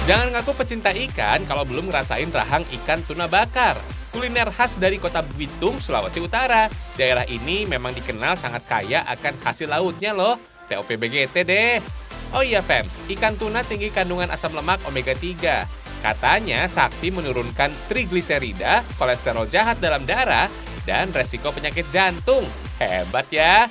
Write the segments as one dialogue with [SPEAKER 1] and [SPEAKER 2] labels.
[SPEAKER 1] Jangan ngaku pecinta ikan kalau belum ngerasain rahang ikan tuna bakar. Kuliner khas dari kota Bitung, Sulawesi Utara. Daerah ini memang dikenal sangat kaya akan hasil lautnya loh. TOP-BGT deh. Oh iya Fems, ikan tuna tinggi kandungan asam lemak omega 3. Katanya sakti menurunkan trigliserida, kolesterol jahat dalam darah, dan resiko penyakit jantung. Hebat ya.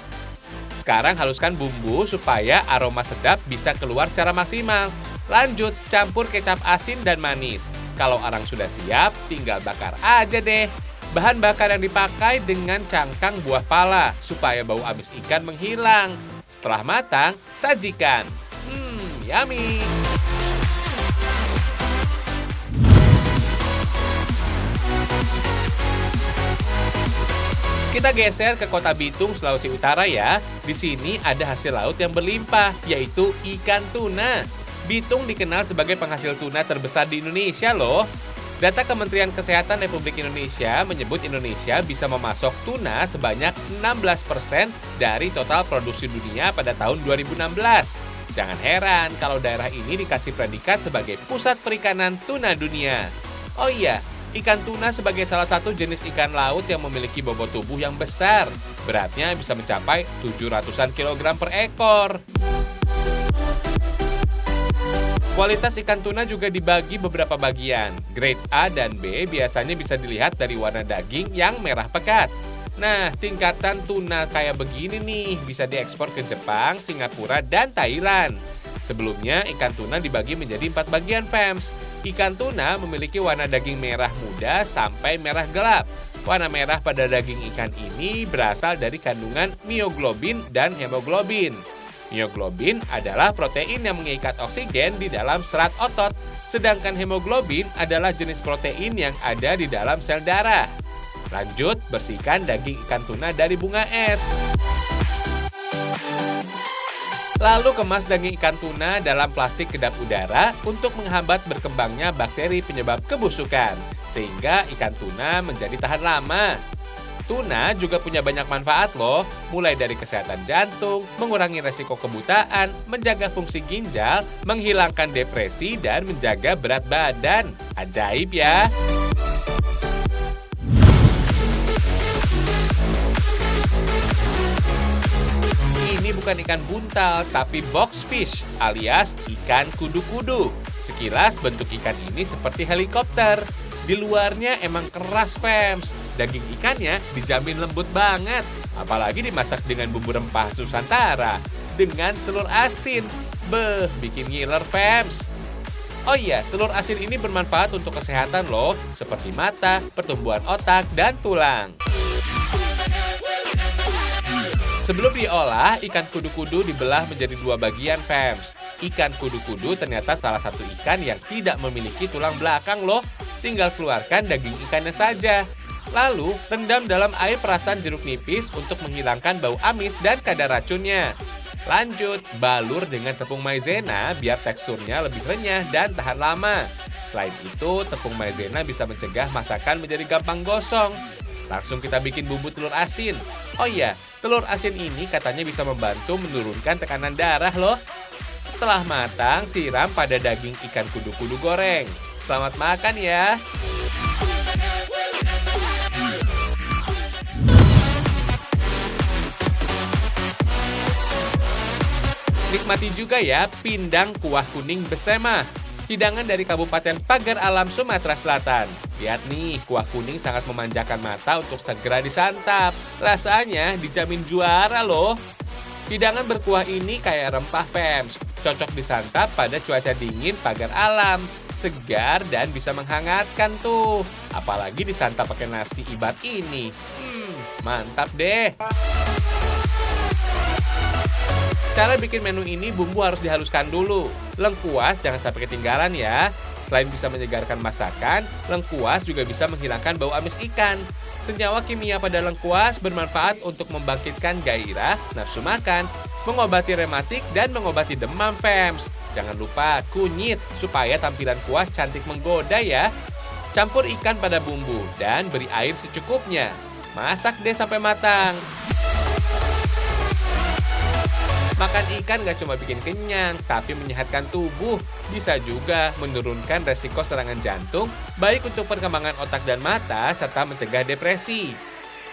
[SPEAKER 1] Sekarang haluskan bumbu supaya aroma sedap bisa keluar secara maksimal. Lanjut, campur kecap asin dan manis. Kalau arang sudah siap, tinggal bakar aja deh. Bahan bakar yang dipakai dengan cangkang buah pala supaya bau amis ikan menghilang. Setelah matang, sajikan. Yummy! Kita geser ke kota Bitung, Sulawesi Utara ya. Di sini ada hasil laut yang berlimpah, yaitu ikan tuna. Bitung dikenal sebagai penghasil tuna terbesar di Indonesia loh. Data Kementerian Kesehatan Republik Indonesia menyebut Indonesia bisa memasok tuna sebanyak 16% dari total produksi dunia pada tahun 2016. Jangan heran kalau daerah ini dikasih predikat sebagai pusat perikanan tuna dunia. Oh iya, ikan tuna sebagai salah satu jenis ikan laut yang memiliki bobot tubuh yang besar. Beratnya bisa mencapai 700-an kilogram per ekor. Kualitas ikan tuna juga dibagi beberapa bagian. Grade A dan B biasanya bisa dilihat dari warna daging yang merah pekat. Nah, tingkatan tuna kayak begini nih bisa diekspor ke Jepang, Singapura, dan Thailand. Sebelumnya, ikan tuna dibagi menjadi 4 bagian, Fems. Ikan tuna memiliki warna daging merah muda sampai merah gelap. Warna merah pada daging ikan ini berasal dari kandungan mioglobin dan hemoglobin. Mioglobin adalah protein yang mengikat oksigen di dalam serat otot, sedangkan hemoglobin adalah jenis protein yang ada di dalam sel darah. Lanjut, bersihkan daging ikan tuna dari bunga es. Lalu kemas daging ikan tuna dalam plastik kedap udara untuk menghambat berkembangnya bakteri penyebab kebusukan, sehingga ikan tuna menjadi tahan lama. Tuna juga punya banyak manfaat loh, mulai dari kesehatan jantung, mengurangi resiko kebutaan, menjaga fungsi ginjal, menghilangkan depresi, dan menjaga berat badan. Ajaib ya! Ini bukan ikan buntal, tapi boxfish alias ikan kudu-kudu. Sekilas bentuk ikan ini seperti helikopter. Di luarnya emang keras, Fems. Daging ikannya dijamin lembut banget. Apalagi dimasak dengan bumbu rempah Nusantara. Dengan telur asin. Beh, bikin ngiler, Fems. Oh iya, telur asin ini bermanfaat untuk kesehatan loh. Seperti mata, pertumbuhan otak, dan tulang. Sebelum diolah, ikan kudu-kudu dibelah menjadi 2 bagian, Fems. Ikan kudu-kudu ternyata salah satu ikan yang tidak memiliki tulang belakang loh. Tinggal keluarkan daging ikannya saja. Lalu, rendam dalam air perasan jeruk nipis untuk menghilangkan bau amis dan kadar racunnya. Lanjut, balur dengan tepung maizena biar teksturnya lebih renyah dan tahan lama. Selain itu, tepung maizena bisa mencegah masakan menjadi gampang gosong. Langsung kita bikin bumbu telur asin. Oh iya, telur asin ini katanya bisa membantu menurunkan tekanan darah loh. Setelah matang, siram pada daging ikan kudu-kudu goreng. Selamat makan ya! Nikmati juga ya pindang kuah kuning besema. Hidangan dari Kabupaten Pagar Alam, Sumatera Selatan. Lihat nih, kuah kuning sangat memanjakan mata untuk segera disantap. Rasanya dijamin juara loh. Hidangan berkuah ini kayak rempah, Fems. Cocok disantap pada cuaca dingin Pagar Alam. Segar dan bisa menghangatkan tuh. Apalagi disantap pakai nasi ibat ini. Mantap deh. Cara bikin menu ini, bumbu harus dihaluskan dulu. Lengkuas jangan sampai ketinggalan ya. Selain bisa menyegarkan masakan, lengkuas juga bisa menghilangkan bau amis ikan. Senyawa kimia pada lengkuas bermanfaat untuk membangkitkan gairah, nafsu makan, mengobati rematik, dan mengobati demam, Fems. Jangan lupa kunyit supaya tampilan kuah cantik menggoda ya. Campur ikan pada bumbu dan beri air secukupnya. Masak deh sampai matang. Makan ikan nggak cuma bikin kenyang, tapi menyehatkan tubuh. Bisa juga menurunkan resiko serangan jantung, baik untuk perkembangan otak dan mata, serta mencegah depresi.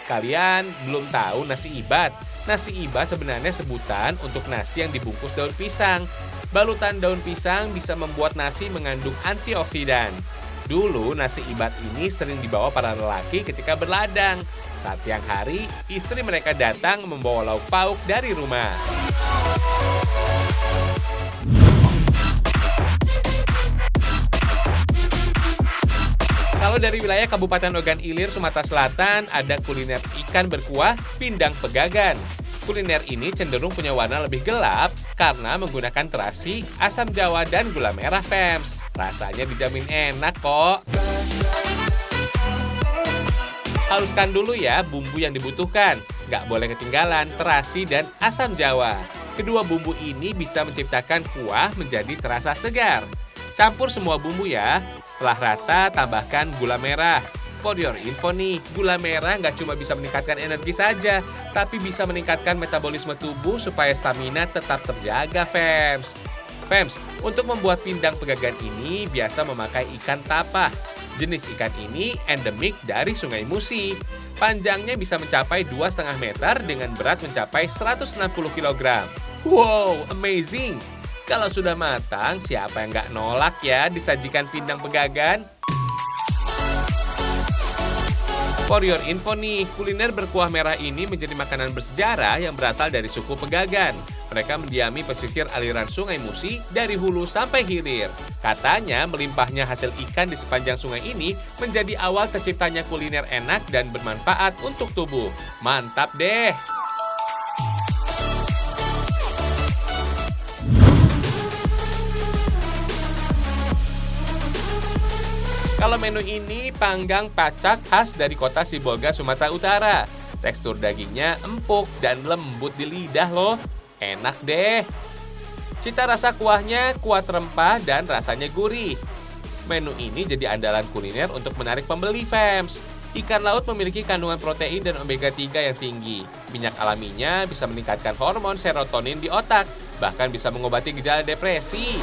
[SPEAKER 1] Kalian belum tahu nasi ibat? Nasi ibat sebenarnya sebutan untuk nasi yang dibungkus daun pisang. Balutan daun pisang bisa membuat nasi mengandung antioksidan. Dulu nasi ibat ini sering dibawa para lelaki ketika berladang. Saat siang hari, istri mereka datang membawa lauk pauk dari rumah. Kalau dari wilayah Kabupaten Ogan Ilir, Sumatera Selatan, ada kuliner ikan berkuah pindang pegagan. Kuliner ini cenderung punya warna lebih gelap karena menggunakan terasi, asam jawa, dan gula merah, Fems. Rasanya dijamin enak kok. Haluskan dulu ya bumbu yang dibutuhkan. Nggak boleh ketinggalan terasi dan asam jawa. Kedua bumbu ini bisa menciptakan kuah menjadi terasa segar. Campur semua bumbu ya. Setelah rata, tambahkan gula merah. For your info nih, gula merah nggak cuma bisa meningkatkan energi saja, tapi bisa meningkatkan metabolisme tubuh supaya stamina tetap terjaga, Fems. Fems, untuk membuat pindang pegagan ini biasa memakai ikan tapah. Jenis ikan ini endemik dari Sungai Musi. Panjangnya bisa mencapai 2,5 meter dengan berat mencapai 160 kg. Wow, amazing! Kalau sudah matang, siapa yang nggak nolak ya disajikan pindang pegagan? For your info nih, kuliner berkuah merah ini menjadi makanan bersejarah yang berasal dari suku Pegagan. Mereka mendiami pesisir aliran Sungai Musi dari hulu sampai hilir. Katanya melimpahnya hasil ikan di sepanjang sungai ini menjadi awal terciptanya kuliner enak dan bermanfaat untuk tubuh. Mantap deh! Kalau menu ini panggang pacak khas dari kota Sibolga, Sumatera Utara. Tekstur dagingnya empuk dan lembut di lidah loh. Enak deh. Cita rasa kuahnya kuat rempah dan rasanya gurih. Menu ini jadi andalan kuliner untuk menarik pembeli, Fems. Ikan laut memiliki kandungan protein dan omega 3 yang tinggi. Minyak alaminya bisa meningkatkan hormon serotonin di otak, bahkan bisa mengobati gejala depresi.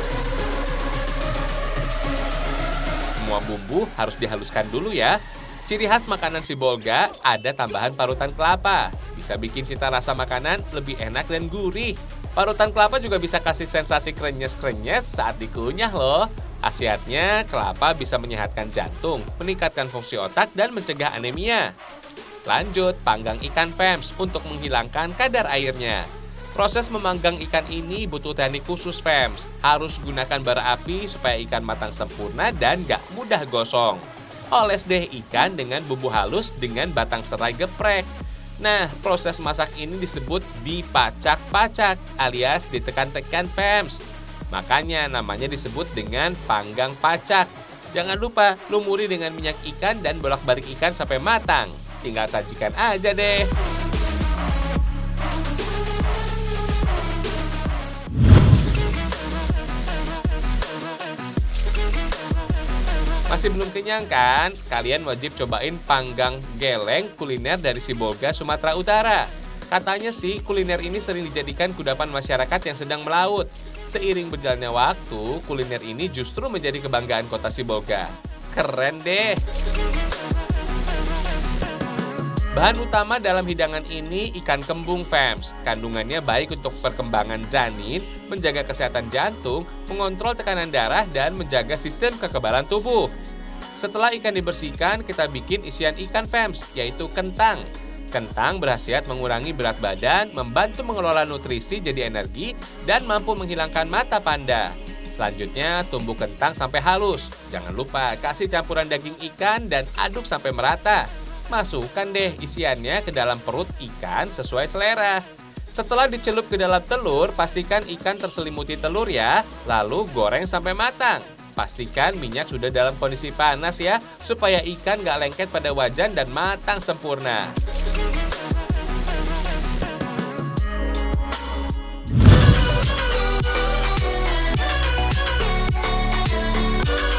[SPEAKER 1] Semua bumbu harus dihaluskan dulu ya. Ciri khas makanan Sibolga ada tambahan parutan kelapa. Bisa bikin cita rasa makanan lebih enak dan gurih. Parutan kelapa juga bisa kasih sensasi krenyes-krenyes saat dikunyah loh. Khasiatnya, kelapa bisa menyehatkan jantung, meningkatkan fungsi otak, dan mencegah anemia. Lanjut, panggang ikan, Fems, untuk menghilangkan kadar airnya. Proses memanggang ikan ini butuh teknik khusus, Fems. Harus gunakan bara api supaya ikan matang sempurna dan gak mudah gosong. Oles deh ikan dengan bumbu halus dengan batang serai geprek. Nah, proses masak ini disebut dipacak-pacak alias ditekan-tekan, Fems. Makanya namanya disebut dengan panggang pacak. Jangan lupa lumuri dengan minyak ikan dan bolak-balik ikan sampai matang. Tinggal sajikan aja deh. Masih belum kenyang kan? Kalian wajib cobain panggang geleng kuliner dari Sibolga, Sumatera Utara. Katanya sih kuliner ini sering dijadikan kudapan masyarakat yang sedang melaut. Seiring berjalannya waktu, kuliner ini justru menjadi kebanggaan kota Sibolga. Keren deh! Bahan utama dalam hidangan ini ikan kembung, Fems. Kandungannya baik untuk perkembangan janin, menjaga kesehatan jantung, mengontrol tekanan darah, dan menjaga sistem kekebalan tubuh. Setelah ikan dibersihkan, kita bikin isian ikan, Fems, yaitu kentang. Kentang berkhasiat mengurangi berat badan, membantu mengelola nutrisi jadi energi, dan mampu menghilangkan mata panda. Selanjutnya, tumbuk kentang sampai halus. Jangan lupa kasih campuran daging ikan dan aduk sampai merata. Masukkan deh isiannya ke dalam perut ikan sesuai selera. Setelah dicelup ke dalam telur, pastikan ikan terselimuti telur ya, lalu goreng sampai matang. Pastikan minyak sudah dalam kondisi panas ya, supaya ikan gak lengket pada wajan dan matang sempurna.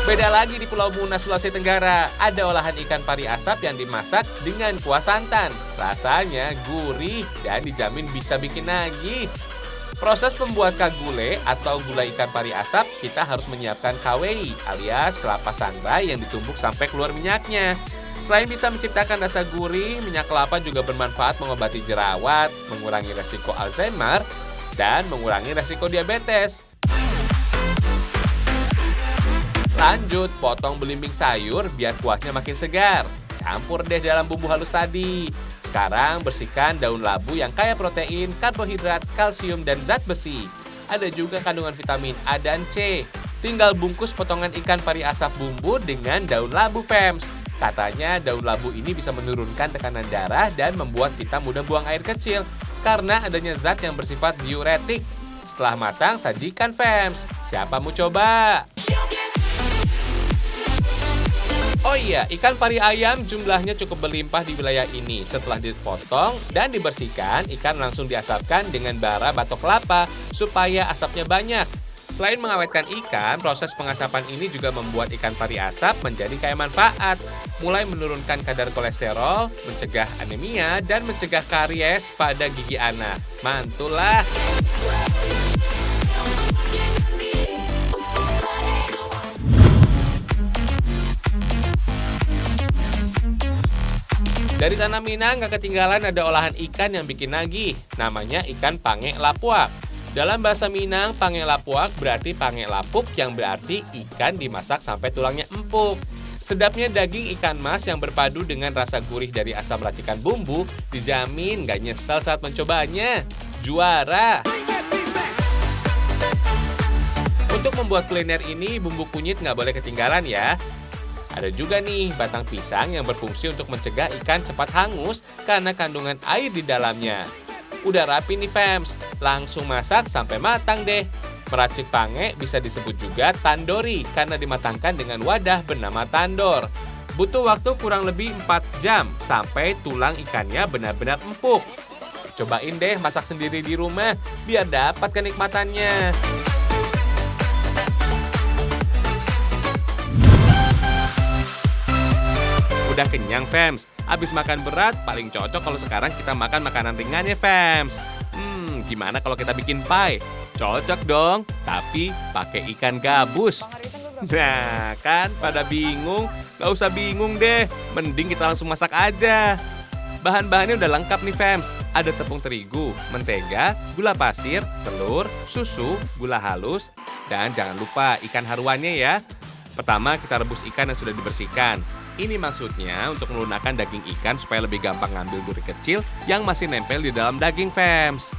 [SPEAKER 1] Beda lagi di Pulau Muna, Sulawesi Tenggara. Ada olahan ikan pari asap yang dimasak dengan kuah santan. Rasanya gurih dan dijamin bisa bikin nagih. Proses pembuat kagule atau gulai ikan pari asap, kita harus menyiapkan kawei alias kelapa sangrai yang ditumbuk sampai keluar minyaknya. Selain bisa menciptakan rasa gurih, minyak kelapa juga bermanfaat mengobati jerawat, mengurangi resiko Alzheimer, dan mengurangi resiko diabetes. Lanjut, potong belimbing sayur biar kuahnya makin segar. Campur deh dalam bumbu halus tadi. Sekarang bersihkan daun labu yang kaya protein, karbohidrat, kalsium, dan zat besi. Ada juga kandungan vitamin A dan C. Tinggal bungkus potongan ikan pari asap bumbu dengan daun labu, Fems. Katanya daun labu ini bisa menurunkan tekanan darah dan membuat kita mudah buang air kecil karena adanya zat yang bersifat diuretik. Setelah matang, sajikan, Fems. Siapa mau coba? Oh iya, ikan pari ayam jumlahnya cukup berlimpah di wilayah ini. Setelah dipotong dan dibersihkan, ikan langsung diasapkan dengan bara batok kelapa supaya asapnya banyak. Selain mengawetkan ikan, proses pengasapan ini juga membuat ikan pari asap menjadi kaya manfaat. Mulai menurunkan kadar kolesterol, mencegah anemia, dan mencegah karies pada gigi anak. Mantul lah! Dari Tanah Minang gak ketinggalan ada olahan ikan yang bikin nagih. Namanya ikan pange lapuak. Dalam bahasa Minang, pange lapuak berarti pange lapuk yang berarti ikan dimasak sampai tulangnya empuk. Sedapnya daging ikan mas yang berpadu dengan rasa gurih dari asam racikan bumbu dijamin gak nyesel saat mencobanya. Juara! Untuk membuat kuliner ini, bumbu kunyit gak boleh ketinggalan ya. Ada juga nih batang pisang yang berfungsi untuk mencegah ikan cepat hangus karena kandungan air di dalamnya. Udah rapi nih, Fems, langsung masak sampai matang deh. Meracik pange bisa disebut juga tandori karena dimatangkan dengan wadah bernama tandor. Butuh waktu kurang lebih 4 jam sampai tulang ikannya benar-benar empuk. Cobain deh masak sendiri di rumah biar dapat kenikmatannya. Udah kenyang, Fems? Abis makan berat, paling cocok kalau sekarang kita makan makanan ringan ya, Fems. Gimana kalau kita bikin pie? Cocok dong, tapi pakai ikan gabus. Nah, kan pada bingung? Gak usah bingung deh, mending kita langsung masak aja. Bahan-bahannya udah lengkap nih, Fems. Ada tepung terigu, mentega, gula pasir, telur, susu, gula halus, dan jangan lupa ikan haruannya ya. Pertama, kita rebus ikan yang sudah dibersihkan. Ini maksudnya untuk menggunakan daging ikan supaya lebih gampang ngambil duri kecil yang masih nempel di dalam daging, Fems.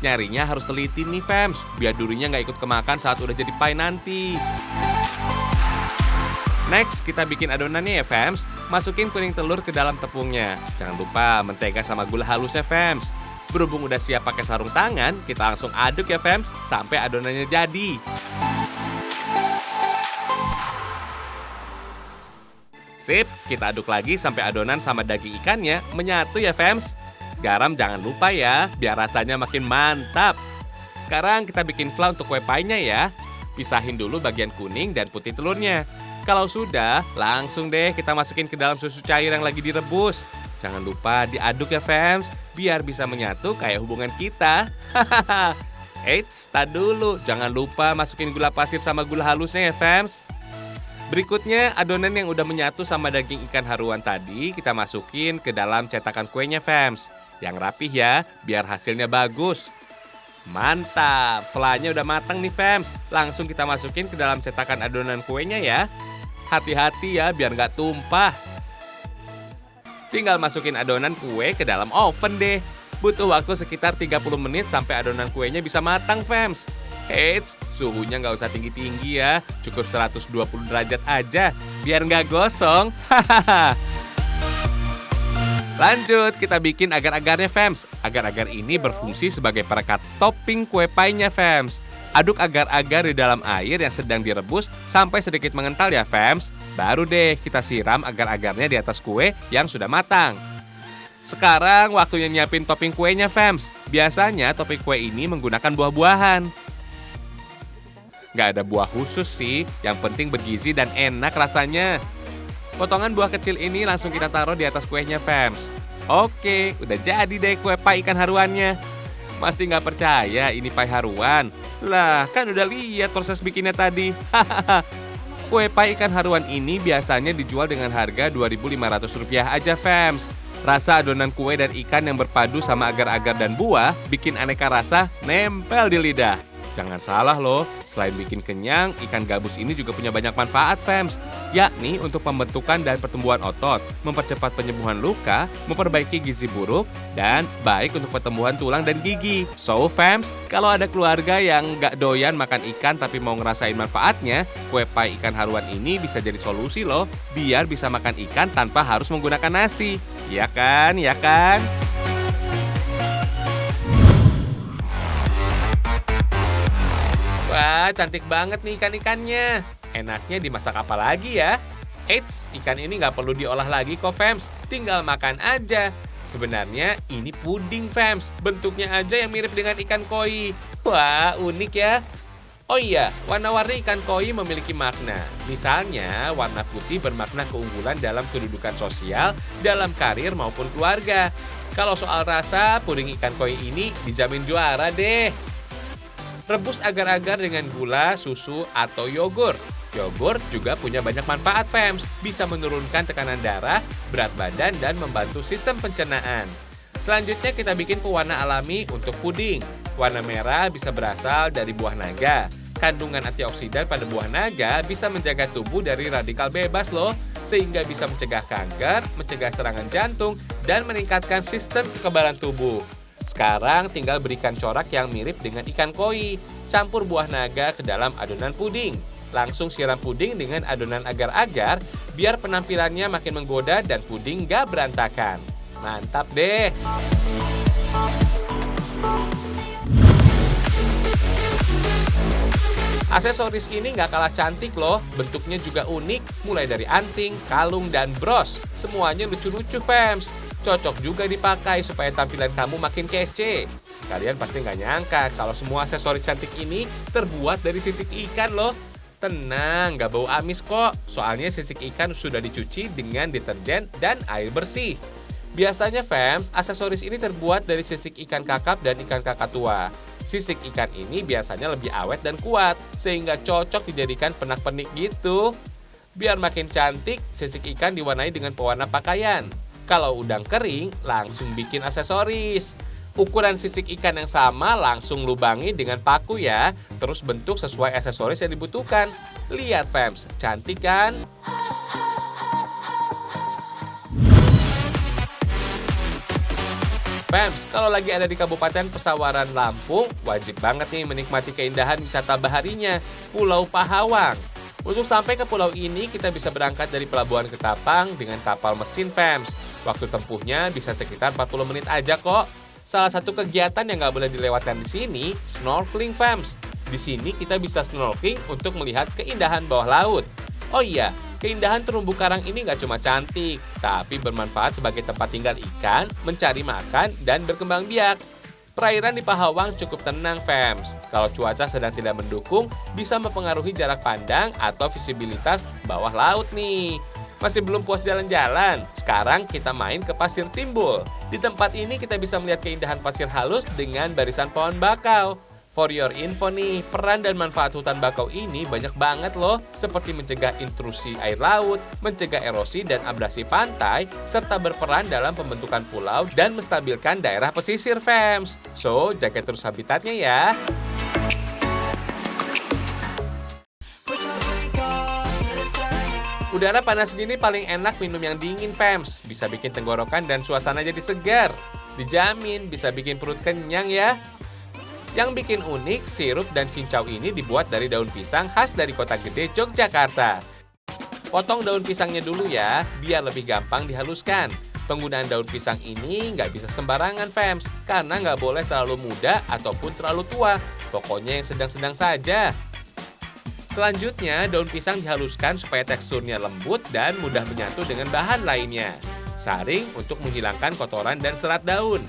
[SPEAKER 1] Nyarinya harus teliti nih, Fems, biar durinya nggak ikut kemakan saat udah jadi pie nanti. Next, kita bikin adonannya ya, Fems. Masukin kuning telur ke dalam tepungnya. Jangan lupa mentega sama gula halusnya, Fems. Berhubung udah siap pakai sarung tangan, kita langsung aduk ya, Fems, sampai adonannya jadi. Sip, kita aduk lagi sampai adonan sama daging ikannya menyatu ya, Fems. Garam jangan lupa ya, biar rasanya makin mantap. Sekarang kita bikin flan untuk kue pie-nya ya. Pisahin dulu bagian kuning dan putih telurnya. Kalau sudah, langsung deh kita masukin ke dalam susu cair yang lagi direbus. Jangan lupa diaduk ya, Fems, biar bisa menyatu kayak hubungan kita. Eits, tar dulu, jangan lupa masukin gula pasir sama gula halusnya ya, Fems. Berikutnya, adonan yang udah menyatu sama daging ikan haruan tadi kita masukin ke dalam cetakan kuenya, Fems. Yang rapih ya, biar hasilnya bagus. Mantap, flannya udah matang nih, Fems. Langsung kita masukin ke dalam cetakan adonan kuenya ya. Hati-hati ya, biar nggak tumpah. Tinggal masukin adonan kue ke dalam oven deh. Butuh waktu sekitar 30 menit sampai adonan kuenya bisa matang, Fems. Eits, suhunya nggak usah tinggi-tinggi ya, cukup 120 derajat aja, biar nggak gosong. Lanjut, kita bikin agar-agarnya, Fems. Agar-agar ini berfungsi sebagai perekat topping kue pie-nya, Fems. Aduk agar-agar di dalam air yang sedang direbus sampai sedikit mengental ya, Fems. Baru deh kita siram agar-agarnya di atas kue yang sudah matang. Sekarang waktunya nyiapin topping kuenya, Fems. Biasanya topping kue ini menggunakan buah-buahan. Nggak ada buah khusus sih, yang penting bergizi dan enak rasanya. Potongan buah kecil ini langsung kita taruh di atas kuenya, Fems. Oke, udah jadi deh kue pie ikan haruannya. Masih nggak percaya ini pai haruan? Lah, kan udah lihat proses bikinnya tadi. Kue pai ikan haruan ini biasanya dijual dengan harga Rp2.500 aja, fams. Rasa adonan kue dan ikan yang berpadu sama agar-agar dan buah bikin aneka rasa nempel di lidah. Jangan salah loh, selain bikin kenyang, ikan gabus ini juga punya banyak manfaat, fams. Yakni untuk pembentukan dan pertumbuhan otot, mempercepat penyembuhan luka, memperbaiki gizi buruk, dan baik untuk pertumbuhan tulang dan gigi. So, fams, kalau ada keluarga yang nggak doyan makan ikan tapi mau ngerasain manfaatnya, kue pai ikan haruan ini bisa jadi solusi loh, biar bisa makan ikan tanpa harus menggunakan nasi. Ya kan, ya kan? Wah, cantik banget nih ikan-ikannya. Enaknya dimasak apa lagi ya? Eits, ikan ini nggak perlu diolah lagi kok, fams. Tinggal makan aja. Sebenarnya ini puding, fams. Bentuknya aja yang mirip dengan ikan koi. Wah, unik ya. Oh iya, warna-warni ikan koi memiliki makna. Misalnya, warna putih bermakna keunggulan dalam kedudukan sosial, dalam karir maupun keluarga. Kalau soal rasa, puding ikan koi ini dijamin juara deh. Rebus agar-agar dengan gula, susu, atau yogurt. Yogurt juga punya banyak manfaat, fams. Bisa menurunkan tekanan darah, berat badan, dan membantu sistem pencernaan. Selanjutnya kita bikin pewarna alami untuk puding. Warna merah bisa berasal dari buah naga. Kandungan antioksidan pada buah naga bisa menjaga tubuh dari radikal bebas loh, sehingga bisa mencegah kanker, mencegah serangan jantung, dan meningkatkan sistem kekebalan tubuh. Sekarang tinggal berikan corak yang mirip dengan ikan koi. Campur buah naga ke dalam adonan puding. Langsung siram puding dengan adonan agar-agar biar penampilannya makin menggoda dan puding gak berantakan. Mantap deh! Aksesoris ini gak kalah cantik loh, bentuknya juga unik, mulai dari anting, kalung, dan bros. Semuanya lucu-lucu, fams. Cocok juga dipakai supaya tampilan kamu makin kece. Kalian pasti nggak nyangka kalau semua aksesoris cantik ini terbuat dari sisik ikan loh. Tenang, nggak bau amis kok. Soalnya sisik ikan sudah dicuci dengan deterjen dan air bersih. Biasanya, fams, aksesoris ini terbuat dari sisik ikan kakap dan ikan kakak tua. Sisik ikan ini biasanya lebih awet dan kuat, sehingga cocok dijadikan pernak-pernik gitu. Biar makin cantik, sisik ikan diwarnai dengan pewarna pakaian. Kalau udang kering, langsung bikin aksesoris. Ukuran sisik ikan yang sama langsung lubangi dengan paku ya. Terus bentuk sesuai aksesoris yang dibutuhkan. Lihat, fams, cantik kan? Fams, kalau lagi ada di Kabupaten Pesawaran, Lampung, wajib banget nih menikmati keindahan wisata baharinya, Pulau Pahawang. Untuk sampai ke pulau ini, kita bisa berangkat dari Pelabuhan Ketapang dengan kapal mesin, fams. Waktu tempuhnya bisa sekitar 40 menit aja kok. Salah satu kegiatan yang nggak boleh dilewatkan di sini, snorkeling, fams. Di sini kita bisa snorkeling untuk melihat keindahan bawah laut. Oh iya, keindahan terumbu karang ini nggak cuma cantik, tapi bermanfaat sebagai tempat tinggal ikan, mencari makan, dan berkembang biak. Perairan di Pahawang cukup tenang, fams. Kalau cuaca sedang tidak mendukung, bisa mempengaruhi jarak pandang atau visibilitas bawah laut nih. Masih belum puas jalan-jalan? Sekarang kita main ke Pasir Timbul. Di tempat ini kita bisa melihat keindahan pasir halus dengan barisan pohon bakau. For your info nih, peran dan manfaat hutan bakau ini banyak banget loh, seperti mencegah intrusi air laut, mencegah erosi dan abrasi pantai, serta berperan dalam pembentukan pulau dan menstabilkan daerah pesisir, fams. So, jaga terus habitatnya ya. Udara panas gini paling enak minum yang dingin, fams. Bisa bikin tenggorokan dan suasana jadi segar. Dijamin bisa bikin perut kenyang ya. Yang bikin unik, sirup dan cincau ini dibuat dari daun pisang khas dari Kota Gede, Yogyakarta. Potong daun pisangnya dulu ya, biar lebih gampang dihaluskan. Penggunaan daun pisang ini nggak bisa sembarangan, fams, karena nggak boleh terlalu muda ataupun terlalu tua. Pokoknya yang sedang-sedang saja. Selanjutnya, daun pisang dihaluskan supaya teksturnya lembut dan mudah menyatu dengan bahan lainnya. Saring untuk menghilangkan kotoran dan serat daun.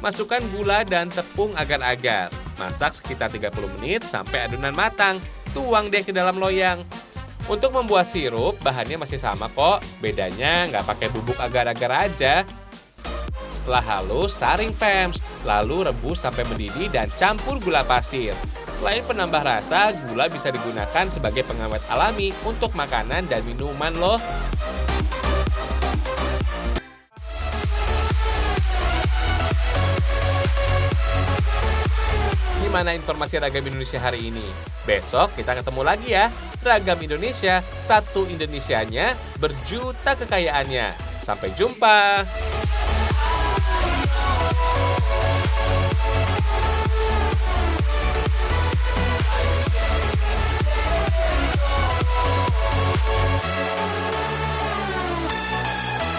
[SPEAKER 1] Masukkan gula dan tepung agar-agar. Masak sekitar 30 menit sampai adonan matang. Tuang deh ke dalam loyang. Untuk membuat sirup, bahannya masih sama kok. Bedanya nggak pakai bubuk agar-agar aja. Setelah halus, saring pems, lalu rebus sampai mendidih dan campur gula pasir. Selain penambah rasa, gula bisa digunakan sebagai pengawet alami untuk makanan dan minuman loh. Gimana informasi Ragam Indonesia hari ini? Besok kita ketemu lagi ya. Ragam Indonesia, satu Indonesianya, berjuta kekayaannya. Sampai jumpa.